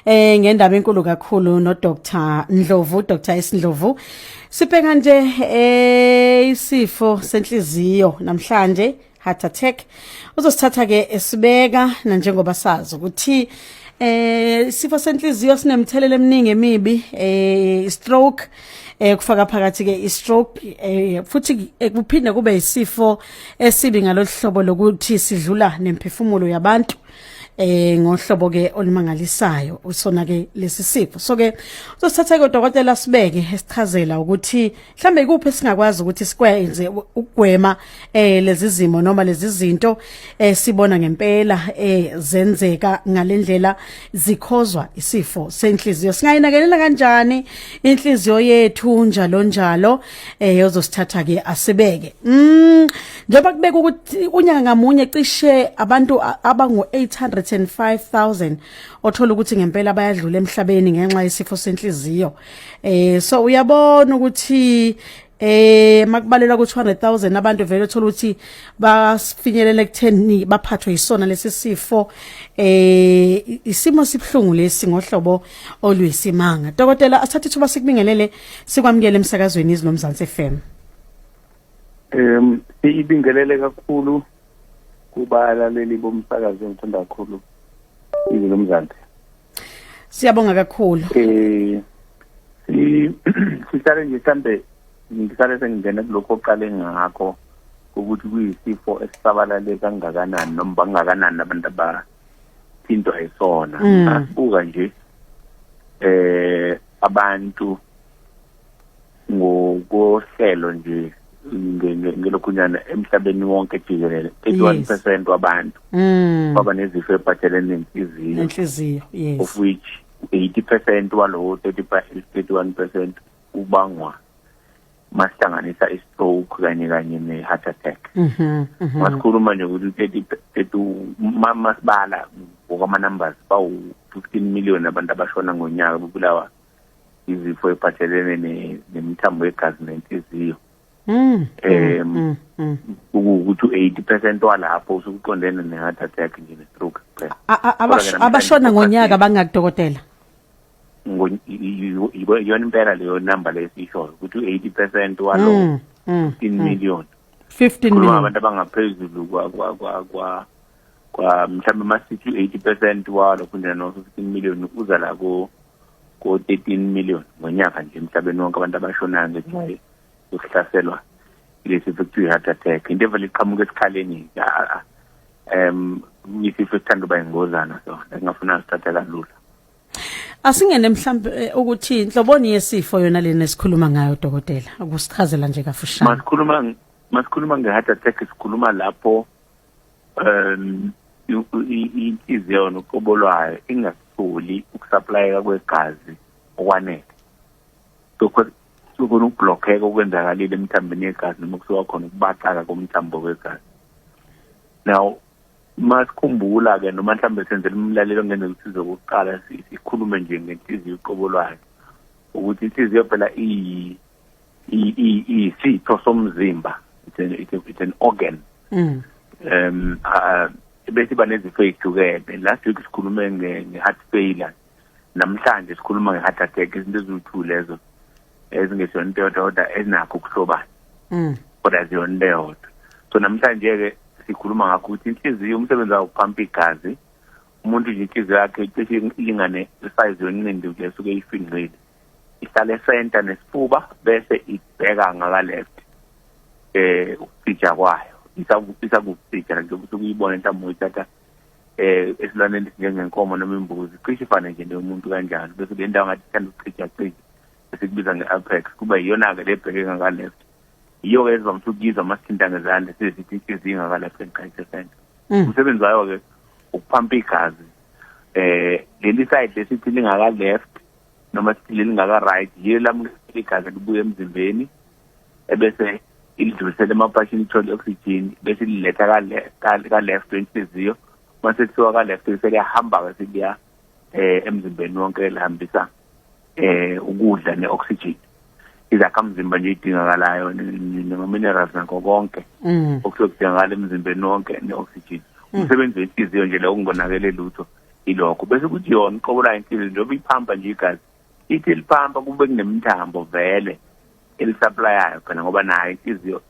ngendaba enkulu kakhulu no Dr. Ndlovu, Dr. Isindlovu. Sibheka nje isifo senhliziyo namhlanje, heart attack. Uzosithatha ke esibeka na njengoba sazi ukuthi isifo senhliziyo sinemthelelo eminingi emibi, stroke, kufaka phakathi ke stroke, futhi kuphinde kube isifo esibi ngaloluhlobo lokuthi sidlula nemphefumulo yabantu ngohlobo ke olumangalisayo usona ke lesi sifo. So ke uzosithatha ke udokotela sibeke esichazela ukuthi mhlambe ikuphi esingakwazi ukuthi sikwenze ukugwema lezi zimo noma lezi zinto sibona ngempela zenzeka ngalendlela zikhozwa isifo senhliziyo. Singayinakelela kanjani inhliziyo yethu njalo uzosithatha ke asibeke. Njengoba kubeka ukuthi unyaka ngamunye cishe abantu abangu 805,000 othola ukuthi ngempela bayadlula emhlabeni ngenxa yesifo senhliziyo. So uyabona ukuthi makubalela ku 200,000 abantu vele uthola ukuthi basifinyelela ekutheni baphathwe isona lesi sifo. Isimo sibhlungu lesi ngohlobo oluyisimanga. Dokotela, asithathe ithuba sikubingelele sikwamukele emsakazweni izinomzansi FM. Ibingelele kakhulu kubalaleli bomsakazo ngithanda kakhulu izinomzansi. Siyabonga kakhulu. Sisale nje mhlambe ngisale sengingena kulokho oqale ngakho ukuthi kuyisifo esisabalale kangakanani noma bangakanani abantu abathintwa isona. Asibuka nje abantu ngokohlelo nje ngelokunyana emhlabeni wonke jikelele 31% wabantu baba nezifo eziphathelene nenhliziyo, yes, of which 80% walowo 31% ubangwa masihlanganisa stroke kanye ne-heart attack. Masikhuluma nje ukuthi 30 masibala ngokwama numbers bawu 15 million abantu abashona ngonyaka bebulawa izifo eziphathelene nemithambo yegazi nenhliziyo. Ukuthi 80% walapho usuqondene ne-heart attack nje ne-stroke kuphela. Abashona ngonyaka bangakudokotela. Yona impela leyo number lesishoyo ukuthi 80% walo 15 million. 15 million. Abantu abangaphezulu kwa mhlawumbe masithi 80% walo kunjena no 15 million uza la ko 13 million ngonyaka nje emhlabeni wonke abantu abashonayo ngenxa yokuhlaselwa lesi futhi heart attack. Into evele iqhamuka esikhaleni isifo esithanda uba ingozana, so ngingafuna sithathe kalula. Asingene mhlambe ukuthi inhloboni yesifo yona lena esikhuluma ngayo dokotela, akusichazela nje kafushane. Masikhuluma nge-heart attack sikhuluma lapho inhliziyo nokubolwayo ingasitholi ukusaplayeka kwegazi okwanele. Sokona ukublockeka okwenzakalile emthambeni yegazi noma kusuka khona ukubaqaka komthambo wegazi. Now masikhumbula ke noma mhlambe senzele umlalelo ngene ukuthi sizokuqala sikhulume nje ngenhliziyo uqobolwayo ukuthi inhliziyo phela isitho somzimba, it's an organ. Bese banezifo ezihlukene. Last week sikhulume nge-heart failure, namhlanje sikhuluma nge-heart attack. Izinto eziwu-2 lezo ezingesona into yodwa ezinakho ukuhlobana kodwa ziyona into yodwa. So namhlanje ke sikhuluma ngakho ukuthi inhliziyo umsebenzi wayo ukuphampa igazi. Umuntu nje inhliziyo yakhe cishe ilingane isize yonke esuke ifinqile, ihlala center nesifuba bese ibheka ngaka left ukucija kwayo isakucija nje ukuthi uyibone mhlawumbe uyithatha esilwaneni njengenkomo noma imbuzi cishe ifane nje nomuntu kanjalo bese le ndawo ngathi ithanda ukucija esikubiza nge-apex kuba iyona ke lebheke ngaka left. Iyo ke ezivamisa ukuyizwa masithinta ngezandla sesithi inhliziyo ngaka left and right center. Umsebenzi wayo ke ukuphampa igazi leli side lesithi lingaka left noma sithi lingaka right yiyo lamukela igazi libuye emzimbeni ebese ilidlulisela emapashini ithole oxygen bese liletha ka left wenhliziyo mase kuthiwa ka left seliyahamba ke seliya emzimbeni wonke lihambisa ukudla ne-oxygen. Izakhamzimba nje idingakalayo nama-minerals nakho konke okudingakala emzimbeni wonke ne-oxygen. Umsebenzi wenhliziyo nje lo ungibonakele lutho ilokho bese kuthi yona qobo la inhliziyo njengoba iphampa nje igazi ithi liphampa kube kunemthambo vele elisupplyayo khona ngoba nayo inhliziyo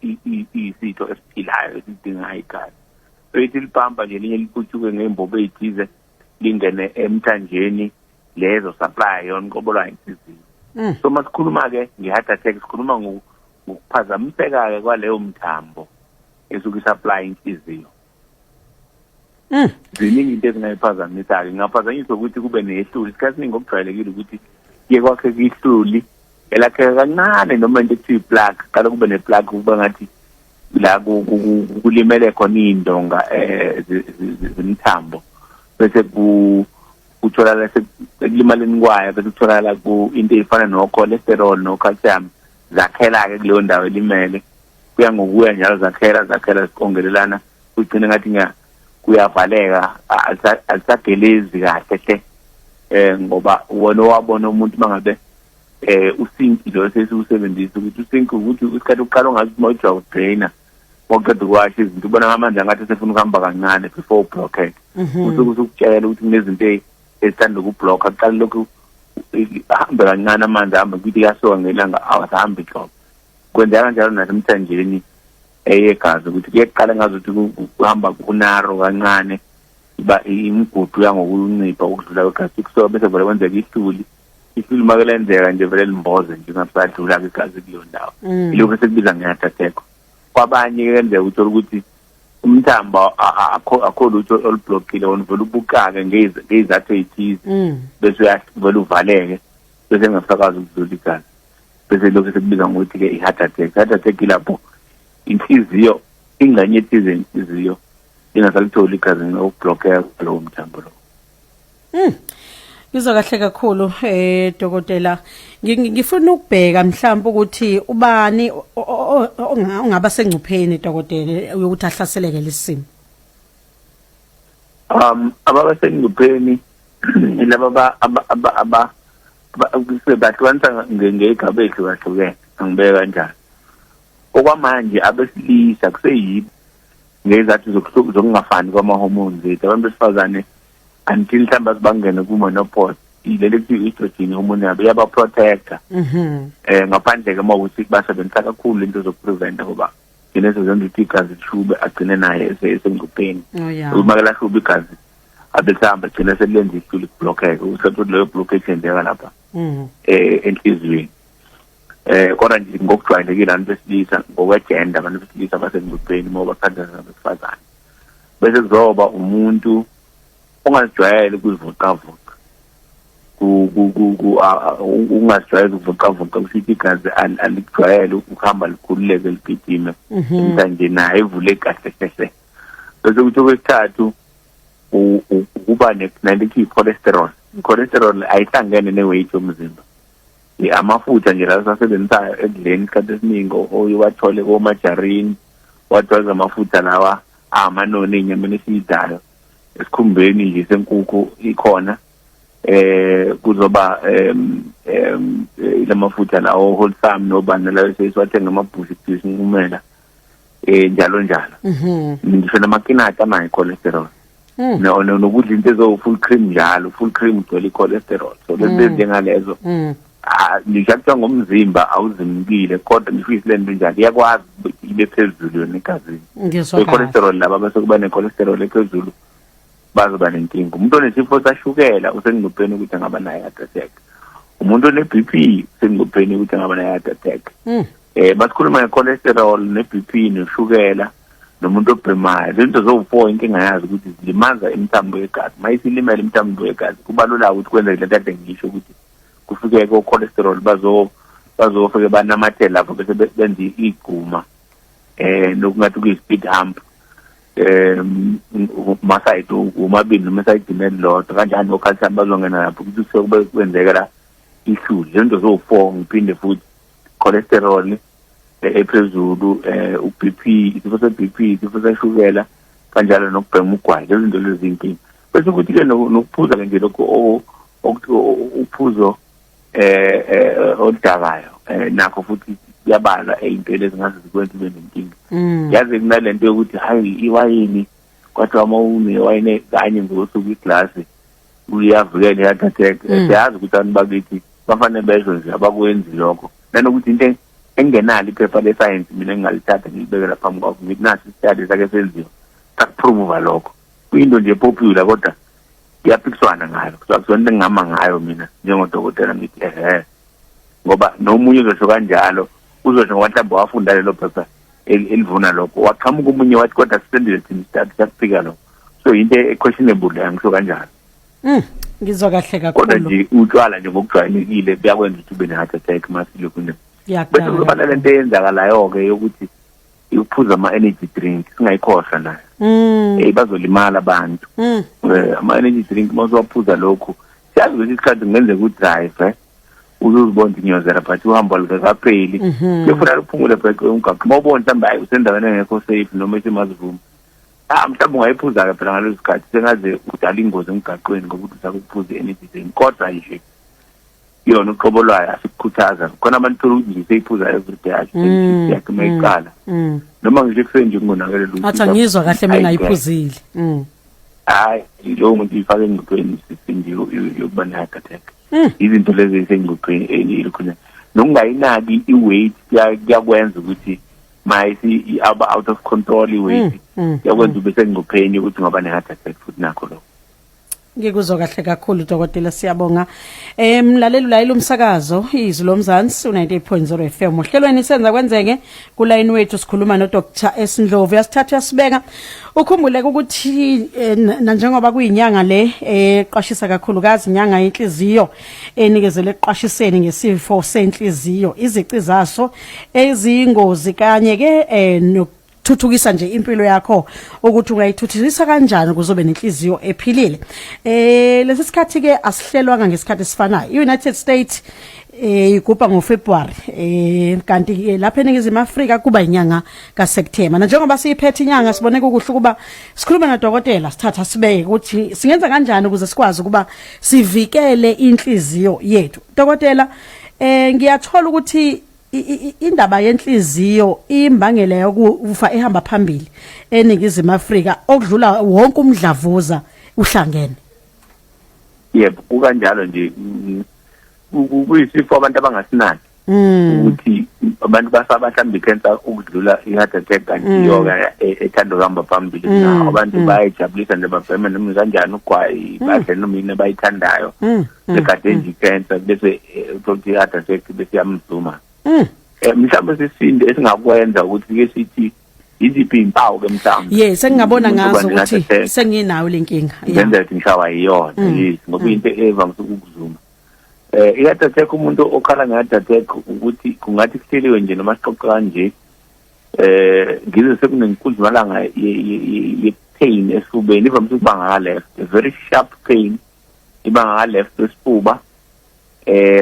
isitho esiphilayo esidinga igazi beyithi liphampa nje linye liphucuke ngembobo ezithize lingene emthanjeni lezo supply yona qobo la inhliziyo so masikhuluma ke ngeheart attack sikhuluma ngokuphazamiseka ke kwaleyo mthambo esuke supply inhliziyo ziningi into ezingayiphazamisa-ke ngaphazanyiswa ukuthi kube nehluli isikhathi ningi okujwayelekile ukuthi kuye kwakheka ihluli elakheka kancane noma into ekuthiwa iplaque qala kube neplaque kuba ngathi la kulimele khona iy'ndonga zemthambo bese kutholakala sekulimaleni kwayo bese kutholakala into ey'fana no-cholesterol no-calcium zakhela-ke kuleyo ndawo elimele kuya ngokuya njalo zakhela zikongelelana kugcine ngathi kuyavaleka alisagelezi kahle ngoba wona wabona umuntu mangabe usinki lo sesiwusebenzisa ukuthi usinki ukuthi isikhathi uqala ungathi uma ujwa ukudraina waqeda ukwasha izinto ubona ngamanje ngathi sefuna ukuhamba kancane before ublockade usuke usukutshela ukuthi kunezinto ezithanda ukubhlokha kuqala lokhu ahambe kancane amanzi ahambe ukuthi yasoka ngelanga awasahambi inhlobo kwenzeka kanjalo nasemthanjeni eyegazi ukuthi kuyeqala ngazuthi kuhamba kunaro kancane iba imigudu yangokuncipha ukudlula kwegazi kusoka bese vele kwenzeka ihluli makelenzeka nje vele limboze nje ngasadlula igazi kuleyo ndawo ilokho sekubiza nge-heart attack kwabanye kwenzeka uthola ukuthi umthambo akho lutho olublockile wona vele ubukake ngezathu ey'thize bese vele uvaleke bese engasakwazi ukudlula igazi bese lokho sekubiza ngokuthi-ke i-heart attack. I-heart attack ilapho inhliziyo ingxenye ethize inhliziyo ingasalitholi igazi ngokublockeka kwalowo mthambo lo. Ngizwa kahle kakhulu dokotela ngifuna ukubheka mhlawumbe ukuthi ubani ongaba sengcupheni dokotela ukuthi ahlaseleke lesimo. Ababa sengcupheni ilaba bahlukanisa ngegaba ehlukahlukene angibeka kanjani. Okwamanje abesilisa kuseyibo ngezathu zokungafani kwama-hormones ethu abantu besifazane until mhlawumbe bangene ku-menopause ileli kuthiwa i-estrogen hormone yabo iyabaprotecta ngaphandle-ke uma ukuthi basebenzisa kakhulu into zokupreventa ngoba gcine sezenza ukuthi igazi lishube agcine naye esengcupheni uma ke lahluba igazi abesihamba gcine selilenza ihluli kublockeke usathi leyo blockage yenzeka lapha enhliziyweni kodwa nje ngokujwayelekile abantu besilisa ngokwegenda abantu besilisa basengcupheni uma bakhandana nabesifazane bese kuzoba umuntu ongazijwayele ukuzivocavoca ungazijwayele ukuvocavoca kushithi igazi alikujwayele ukuhamba likhululeke ligijime emthanjeni naye evule kahle kahle bese kuthi okwesithathu kuba nalekhi i-cholesterol. I-cholesterol ayihlangene ne-weight yomzimba amafutha nje la sasebenzayo ekudleni isikhathi esiningi owathole komajarini wathole amafutha lawa amanoni enyameni esiyidlayo esikhumbeni nje senkukhu ikhona kuzoba lamafutha lawo wholesome nobani lawo sesiwathenga amabhushi kumela njalo njalo ngisho namakinata nayo cholesterol nokudla into ezo-full cream njalo full cream ugcwele i-cholesterol so lezi njengalezo ngisho ngomzimba awuzimukile kodwa ngisho isilento njalo iyakwazi ibe phezulu yona egazini i-cholesterol laba bese kuba ne-cholesterol ephezulu bazoba nenkinga. Umuntu onesifo sashukela usengcupheni ukuthi angaba nayo i-heart attack. Umuntu one-BP usengcupheni ukuthi angaba nayo i-heart attack. Basikhuluma nge-cholesterol ne-BP noshukela nomuntu obhemayo lento zo-4 inkinga yazi ukuthi zilimaza imithambo yegazi mayisilimela imithambo yegazi kuba lula ukuthi kwenzeke lento ade ngisho ukuthi kufike ko-cholesterol bazofike banamathela lapho bese benza iguma nokungathi kuyi-speed hump masayidi umabili noma esayidini elilodwa kanjani no-calcium bazongena lapho ukuthi kusuke kwenzeka la ihluli lento zo-4 ngiphinde futhi cholesterol ephezulu u-BP isifo se-BP isifo seshukela kanjalo nokubhema ugwayi lezo zinto lezi zinkinga bese ukuthi-ke nokuphuza-ke nje lokhu uphuzo oludakayo nakho futhi kuyabalwa ey'ntweni ezingaze zikwenza ube nenkinga yazi kunalento yokuthi hayi iwayini kwathiwa uma unewayini kanye ngosuku iglasi uyavikela i-heart attack siyazi ukuthi abantu bakithi bafanele besho nje abakwenzi lokho nanokuthi into engenalo iphepha le-science mina engingalithatha ngilibekela phambi kwakho ngithi nasi i-study sake senziwa sakuprove lokho kuyinto nje popular kodwa kuyaphikiswana ngayo kusona into engihamba ngayo mina njengodokotela ngithi ngoba nomunye uzosho kanjalo uzosho ngoba mhlawumbe wafunda lelo phepha elivuna lokho waqhamuka umunye wathi kodwa sisendele thina i-study sakuphika lokho so into questionable leyo ngisho kanjalo ngizwa kahle kakhulu kodwa nje utshwala nje ngokujwayelekile buyakwenza ukuthi ube ne-heart attack masile kunye bese kuba nalento eyenzakalayo-ke yokuthi ukuphuza ama-energy drink singayikhohlwa nayo bazolimala abantu ama-energy drink mawuwaphuza lokhu siyazi ukuthi isikhathi kungenzeka udrive uzuzibona inyozela but uhambo lungakapheli kuyofuneka luphungule break umgaqo uma ubona mhlawumbe hayi usendaweni engekho safe noma esemazivuma mhlawumbe ungayiphuza-ke phela ngaleso sikhathi sengaze udala ingozi emgaqweni ngokuthi usakuphuza i-energy drink kodwa nje yona uqobo lwayo asikukhuthaza khona abantu thola ukuthi nje seyiphuza everyday yakhe mayiqala noma ngisho ekuseni nje kungonakele lutho athi angizwa kahle mina ngayiphuzile hayi lo muntu ifake engqoqweni sisindi yokuba ne-heart attack izinto lezi ezisengqoqweni elikhona nokungayinaki i-weight kuyakwenza ukuthi mayisi aba out of control i-weight kuyakwenza ube sengqoqweni ukuthi ungaba ne-heart attack futhi nakho lokho ngikuzwa kahle kakhulu dokotela siyabonga mlaleli ulayila umsakazo izwi lomzansi u98.0 FM ohlelweni senza kwenzeke ku line wethu sikhuluma no Dr Esindlovu yasithatha yasibeka ukhumbuleke ukuthi njengoba kuyinyanga le eqashisa kakhulukazi inyanga yenhliziyo enikezele eqashiseni ngesifo senhliziyo izici zaso eziyingozi kanye ke thuthukisa nje impilo yakho ukuthi ungayithuthukisa kanjani kuzobe nenhliziyo ephilile lesi sikhathi ke asihlelwanga ngesikhathi sifanayo iUnited States igubha ngoFebruary kanti lapha eNingizimu Afrika kuba inyanga kaSeptember njengoba siyiphethe inyanga siboneke ukuhle kuba sikhuluma nodokotela sithatha sibeke ukuthi singenza kanjani ukuze sikwazi kuba sivikele inhliziyo yethu dokotela ngiyathola ukuthi indaba yenhliziyo imbangela yokufa ehamba phambili eNingizimu Afrika okudlula wonke umdlavuza uhlangene yebo kukanjalo nje kuyisifo abantu abangasinaki ukuthi abantu basaba mhlawumbe cancer ukudlula i-heart attack kanti yoga ethanda ukuhamba phambili abantu bayajabulisa nje babhema noma kanjani ugwayi badle noma yini bayithandayo bekade nje cancer bese uthi i-heart attack bese yamzuma mhlawumbe sisinde esingakwenza ukuthi ke sithi iziphi impawu ke mhlawumbe yes sengingabona ngazo ukuthi senginayo lenkinga yenza ukuthi ngishawa iyona yes ngoba into evamise ukuzuma i-heart attack umuntu okhala nge-heart attack ukuthi kungathi kuhleliwe nje noma siqoqa kanje ngize sekunenkundmalanga ye-pain esifubeni ivamise ukuba ngaka-left a very sharp pain iba ngaka-left esifuba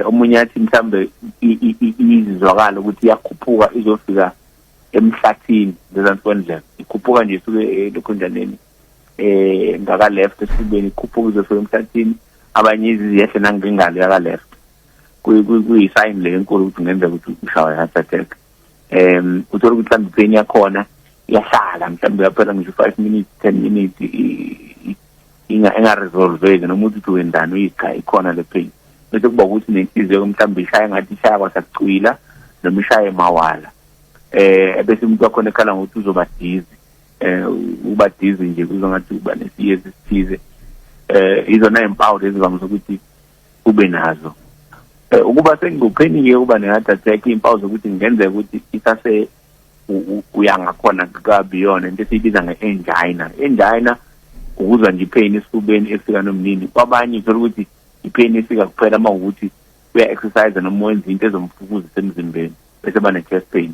omunye athi mhlambe izizwakala ukuthi iyakhuphuka izofika emhlathini ngezansi kwendlela ikhuphuka nje isuke lokhonjaneni ngaka left esibeni ikhuphuka izofika emhlathini abanye iziyehle nangengalo yaka left kuyi sign le enkulu ukuthi ngenzeka ukuthi ushawa heart attack uthola ukuthi mhlambe pain yakhona iyahlala mhlambe yaphela ngisho 5 minutes 10 minutes inga resolve noma ukuthi wendana uyicha ikhona le pain bese kuba ukuthi nenhliziyo mhlambe ishaya ngathi ishaya kwasakucwila noma ishaya emawala bese umuntu wakhona ekhala ngokuthi uzoba dizzy uba dizzy nje kuzongathi uba nesiyezi sithize izona impawu ezivamise ukuthi ube nazo ukuba sengikupheni ke uba ne-heart attack impawu zokuthi ngenzeka ukuthi isase uyangakhona kabiyona into esiyibiza nge-angina angina ukuzwa nje ipain esifubeni efika nomnini kwabanye uthola ukuthi ipain efika kuphela uma ukuthi uya exercise noma wenza into ezomfukuzisa emzimbeni bese bane chest pain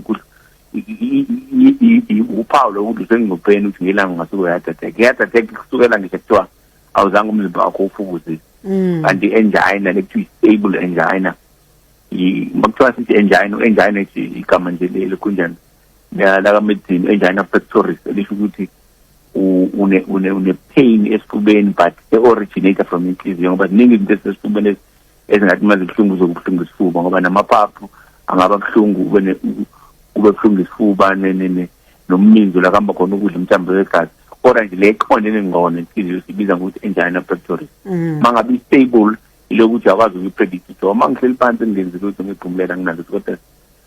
uphawu lokuthi sengikupheni ukuthi ngelanga ngasuka heart attack heart attack kusukela ngisho kuthiwa awuzange umzimba wakho ufukuzise kanti angina lekuthiwa stable angina makuthiwa sithi angina igama nje lelo kunjani la medicine angina pectoris elisho ukuthi une pain esifubeni but they originate from inhliziyo ngoba ziningi izinto esifubeni ezingathi manje kuhlungu zokubuhlungu isifuba ngoba namaphaphu angaba kuhlungu ube buhlungu isifuba nomminzo la kamba khona ukudla umthambo wegazi kodwa nje le iqondene ngqono inhliziyo sibiza ngokuthi angina pectoris mangabe stable ilokuthi akwazi ukupredict ukuthi uma ngihleli phansi ngenza ukuthi ngiphumulela nginazo kodwa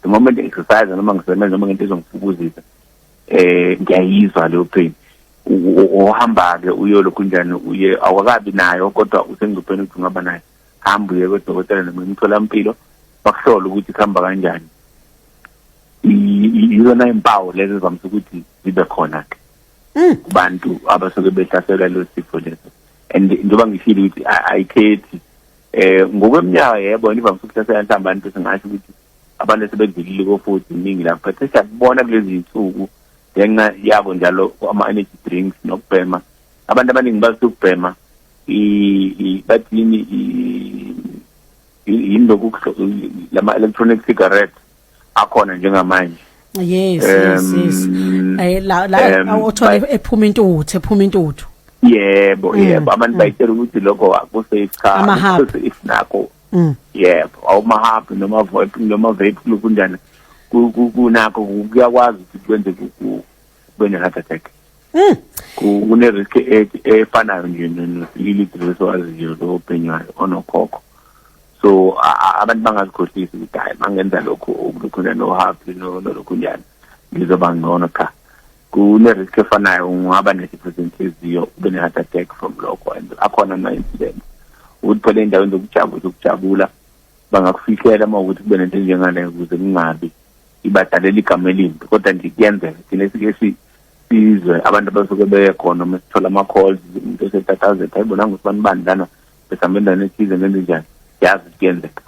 the moment exercise noma ngisebenza noma ngento ezongifukuzisa ngiyayizwa leyo pain uhamba ke uyolokhu njani uye awakabi nayo kodwa usengcupheni ukuthi ungaba nayo hamba uye kudokotela noma emtholampilo bakuhlola ukuthi kuhamba kanjani iyona impawu lezo ezivamise ukuthi zibe khona ke kubantu abasuke behlaselwa lo sifo leso and njengoba ngishilo ukuthi ayikhethi ngokweminyaka yebo nivamise ukuhlasela mhlawumbe abantu singasho ukuthi abantu sebedlulile ko-40 iningi lapho but siyakubona kulezi zinsuku ngenxa yabo njalo ama-energy drinks nokubhema abantu abaningi basukubhema bathini yindloku lama-electronic cigarette akhona njengamanje yes la othola ephuma intuthu yebo abantu bayitshela ukuthi lokho akusafe cha if nakho yebo awumahapi noma vape kunjani kunakho kuyakwazi ukuthi kwenze kube ne-heart attack kune-risk efanayo nje nosililithi waziyo lo obhenywayo onokhokho so abantu bangazikhohlisi ukuthi hayi mangenza lokhu no-happy nolokhu njani ngizoba ngcono cha kune-risk efanayo ungaba nesifo senhliziyo ube ne-heart attack from lokho and akhona ama-incident ukuthi phela ey'ndaweni zokujabula bangakufihlela uma ukuthi kube nento enjengaleyo ukuze kungabi ibadalela igama elimbi kodwa nje kuyenzeka thina sike sizwe abantu abasuke beye khona uma sithola ama-calls into esetatazeka ayibonanga ukuthi banibani lana besambe endaweni ethize ngento njani yazi kuyenzeka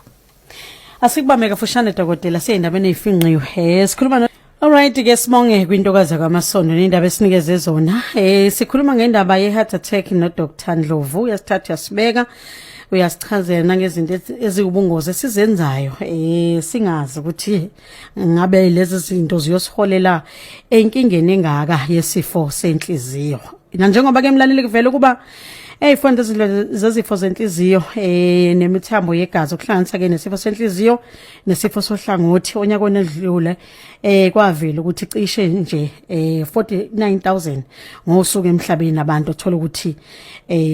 asikubambe kafushane dokotela siyey'ndabeni ey'finqiwe sikhuluma alright ke sibonge kwintokazi kwamasondo nendaba esinikeze zona sikhuluma ngendaba ye-heart attack no-Dr. Ndlovu yasithatha yasibeka uyasichazela nangezinto eziwubungozi esizenzayo singazi ukuthi ngabe lezi zinto ziyosiholela enkingeni engaka yesifo senhliziyo njengoba ke mlaleli kuvela kuba ey'fonto zezifo zenhliziyo nemithambo yegazi okuhlanganisa ke nesifo senhliziyo nesifo sohlangothi onyakweni edlule kwavela ukuthi cishe nje 49,000 ngosuku emhlabeni abantu othola ukuthi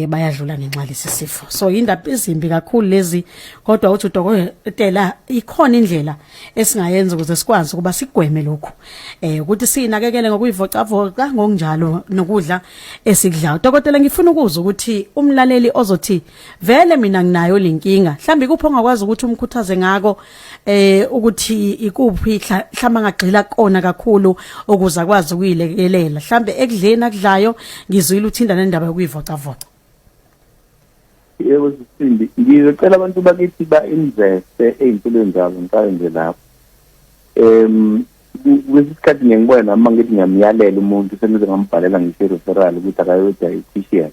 bayadlula ngenxa lesi sifo so indaba ezimbi kakhulu lezi kodwa uthi udokotela ikhona indlela esingayenza ukuze sikwazi ukuba sigweme lokho ukuthi sinakekele ngokuyivocavoca ngokunjalo nokudla esikudlayo dokotela ngifuna ukuzwa ukuthi umlaleli ozothi vele mina nginayo lenkinga mhlambi kupho ongakwazi ukuthi umkhuthaze ngako ukuthi ikuphi mhlamba ngagxila kona kakhulu ukuze akwazi ukuyilekelela mhlambe ekudleni akudlayo ngizwile uthinda nendaba yokuyivocavoca yebo sisindi ngicela abantu bakithi ba-investe ey'mpilweni zabo ngiqale nje lapho kwesikhathi ngiyangibona noma ngithi ngiyamyalela umuntu senize ngambhalela ngisho referral ukuthi akayo-dietitian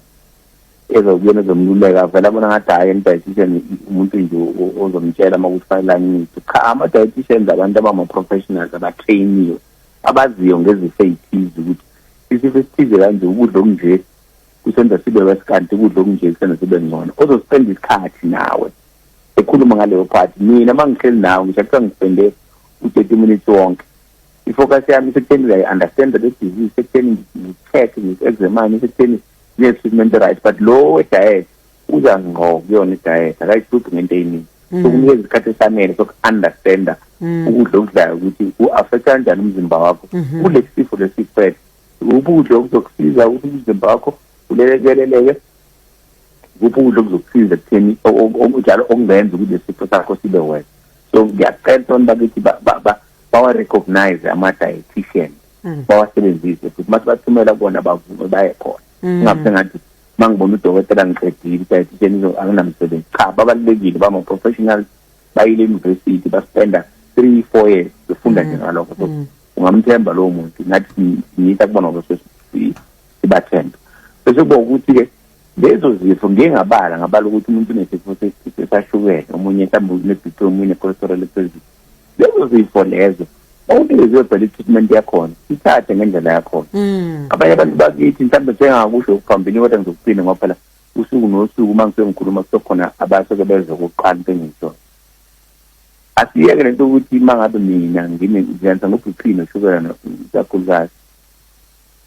ezokuyona ezomluleka vele abona ngathi hayi i-dietitian umuntu nje ozomtshela uma ukuthi fanele angithi cha ama-dietitians abantu abama-professionals abatrainiwe abaziyo ngezifo ey'thize ukuthi isifo esithize kanje ukudla okunje kusenza sibe wesikanti ukudla okunje kusenza sibe ngcono ozospenda isikhathi nawe ekhuluma ngaleyo phathi mina uma ngihleli nawe ngisho kuthiwa ngispende u-30 minutes wonke ifocus yami isekutheni uyayi-understand le disease isekutheni ngi-check ngi-examine isekutheni ne-treatment right but lo we-diet uza ngqo kuyona i-diet akayihluphi ngento ey'ningi so kunikeza isikhathi esanele soku-understanda ukudla okudlayo ukuthi u-affecta kanjani umzimba wakho kule sifo lesifethe ukudla okuzokusiza ukuthi umzimba wakho ulekeleleke kuphi ukudla okuzokusiza kutheni njalo okungenza ukuthi lesifo sakho sibe wena so ngiyacela bona bakithi bawa-recognize ama-dietitian bawasebenzise futhi mase bathumela bona bavume baye khona ingabe sengathi uma ngibona udokotela ngiqedile i-dietitian anginamsebenzi cha babalulekile bama-professionals bayile university baspenda 3-4 years befunda nje ngalokho so ungamthemba lowo muntu nathi siyita kubona ngoba sibathemba bese kuba ukuthi-ke lezo zifo ngabala ukuthi umuntu unesifo sashukela omunye mhlawumbe une-BP omunye ne-cholesterol ephezulu lezo zifo lezo awunikezwe phela i-treatment yakhona ithathe ngendlela yakhona abanye abantu bakithi mhlawumbe njengakusho ukuphambili kodwa ngizokuphinda ngoba phela usuku nosuku uma ngisuke ngikhuluma kusekhona abasuke beze kokuqala into engiyisona asiyeke lento ukuthi uma ngabe mina ngiyenza ngo-BP noshukela kakhulukazi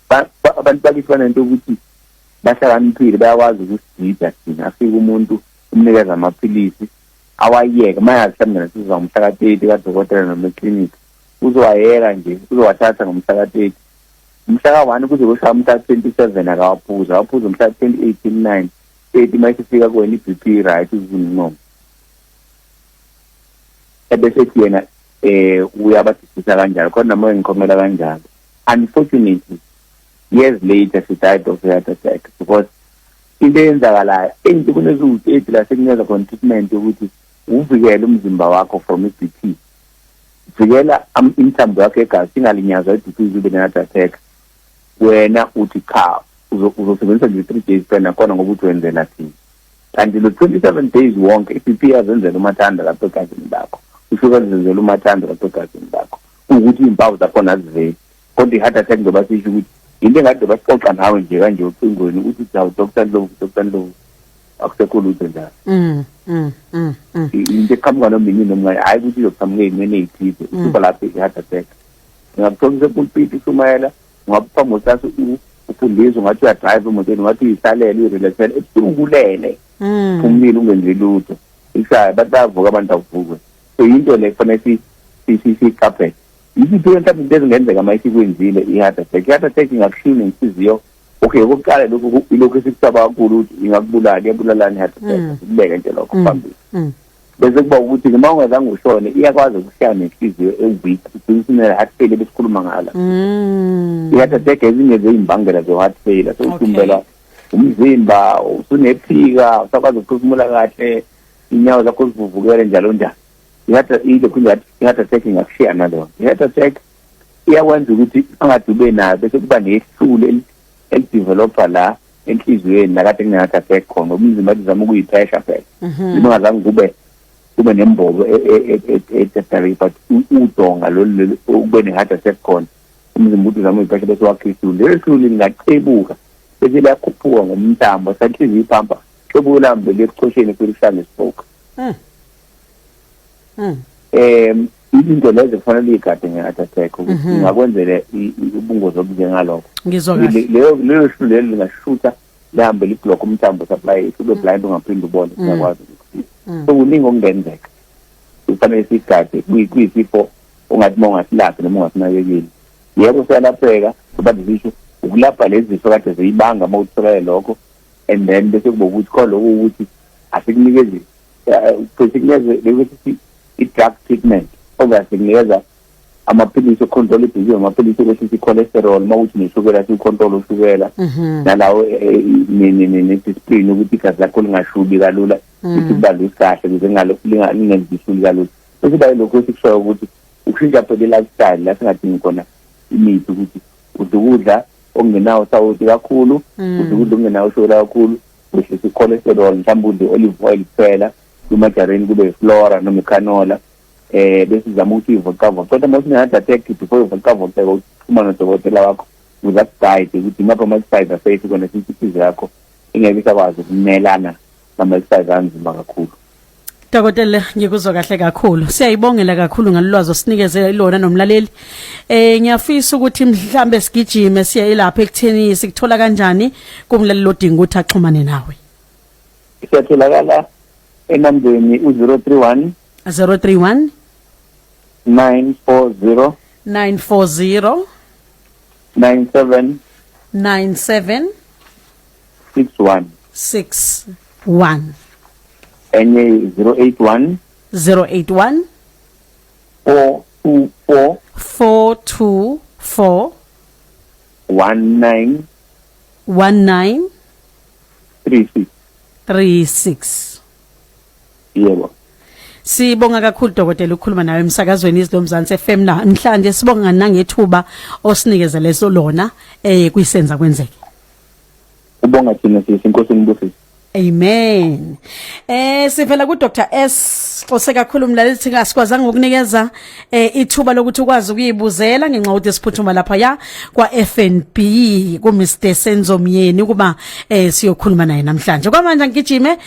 abantu bakithi banento ukuthi bahlakaniphile bayakwazi ukusidida thina afike umuntu umnikeza amaphilisi awayeka mayazi mhlawumbe nasizwa ngomhla ka-30 kadokotela noma eklinikhi uzowayeka nje uzowathatha ngomhla ka-30 umhla ka-1 kuze kushaya umhla ka-27 akawaphuza waphuza umhla ka-28 9 30 mayisifika kuwena i-BP right uzinqomo ebese yena uyabadisisa kanjalo kodwa noma ngikhomela kanjalo unfortunately years later she died of heart attack because into eyenzakalayo into kuneziwu-30 la sekunikeza khona treatment yokuthi uvikele umzimba wakho from i-BP vikela imithambo yakho egazi ingalinyazwa i-BP ube ne-heart attack wena uthi cha uzosebenzisa nje 3 days kuphela nakhona ngoba uthi wenzela thina kanti lo 27 days wonke i-BP yazenzela umathanda lapho egazini lakho usuke zenzela umathanda lapho egazini lakho ukuthi iy'mpawu zakhona aziveli kodwa i-heart attack njengoba sisho ukuthi into engade basixoxa nawe nje kanje ucingweni ukuthi jawu Dr. Ndlovu akusekho lutho njalo into eqhamuka nomini nomncane hayi ukuthi izoqhamuka ey'meni ey'thize usuka lapho i-heart attack ngakuthola sepulpit ushumayela ungaphambi kosasi ufundiswa ungathi uyadrayiva emotweni ungathi uyihlalele uyirelaxele ebusuku ulele phumile ungenzi lutho ikushaye bathi bayavuka abantu awuvukwe so yinto le kufanele siyiqaphele yiziphi mhlawumbe into ezingenzeka uma isikwenzile i-heart attack i-heart attack ingakushini nenhliziyo okay okokuqala lokhu ilokhu esikusaba kakhulu ukuthi ingakubulala iyabulalana i-heart attack sikubeke nje lokho phambili bese kuba ukuthi noma ungazange ushone iyakwazi ukushaya nenhliziyo eweak igcine heart failure besikhuluma ngala i-heart attack ezinye zeyimbangela ze-heart failure sokudumbela umzimba usunephika usakwazi ukuphefumula kahle inyawo zakho zivuvukele njalo njalo i-heart attack ingakushiya nalona i-heart attack iyakwenza ukuthi angathi ube nayo bese kuba nehlule elidevelopha la enhliziyweni nakade kune-heart attack khona umzimba uzama ukuyipressure phela noma ungazange kube nembobo ethethayo but udonga lolu ube ne-heart attack khona umzimba uthi uzama ukuyipressure bese wakhishula lelo hlule lingacebuka bese liyakhuphuka ngomthambo sanhliziyo iphampa cebulambe lekucosheni kwelisane spoke izinto lezo kufanele igade nge-heart attack ukuthi ingakwenzela ubungozi obunjengalokho ngizwa kahle lelo hlule lelo lingashutha lihambe libhlokhe umthambo supply ube blind ungaphinde ubone singakwazi ukuthi so kuningi okungenzeka kufanele sigade kuyisifo ongathi uma ungasilaphi noma ungasinakekeli yebo siyalapheka ngoba zisho ukulapha lezi zifo kade ziyibanga uma utholakale lokho and then bese kuba ukuthi khona ukuthi asikunikeze sikunikeze i-drug treatment obasikunikeza amaphilisi ocontrol ibp amaphilisi okwehlisa i-cholesterol uma uthi neshukela siucontrol ushukela nalawo ne-discipline ukuthi igazi lakho lingashubi kalula ukuthi kubalwe kahle ukuze lingenzishuli kalula bese baye lokho sikushoyo ukuthi ukushintsha phela i-lifestyle la singadingi khona imithi ukuthi udukudla okungenawo sawoti kakhulu udukudla okungenawo ushukela kakhulu wehlisa i-cholesterol mhlawumbe udle olive oil kuphela kumajareni kube flora noma canola bese zama ukuthi ivocavoca kodwa uma une-heart attack before ivocavoca uxhuma nodokotela wakho uzakuguide ukuthi imaphi ama-exercise asafe kona inhliziyo yakho ingeke isakwazi ukumelana nama-exercise anzima kakhulu. Dokotela ngikuzwa kahle kakhulu siyayibongela kakhulu ngalolwazi osinikeze lona nomlaleli ngiyafisa ukuthi mhlambe sigijime siya ilapha ekutheni sikuthola kanjani kumlaleli odinga ukuthi axhumane nawe. Siyatholakala enambeni u-031 940 97 61 enye 081 424 19 36 yebo. Sibonga kakhulu dokotela ukukhuluma nawe emsakazweni iZilomzansi FM namhlanje sibonga nangethuba osinikeze leso lona kuyisenza kwenzeke. Ubonga thina inkosi ngibusise. Amen. Sivela ku Dr. S Xose kakhulu umlaleli singasikwazi ukunikeza ithuba lokuthi ukwazi ukuyibuzela ngenxa ukuthi siphuthuma lapha ya kwa FNB ku Mr Senzo Myeni kuba siyokhuluma naye namhlanje. Kwamanje ngigijime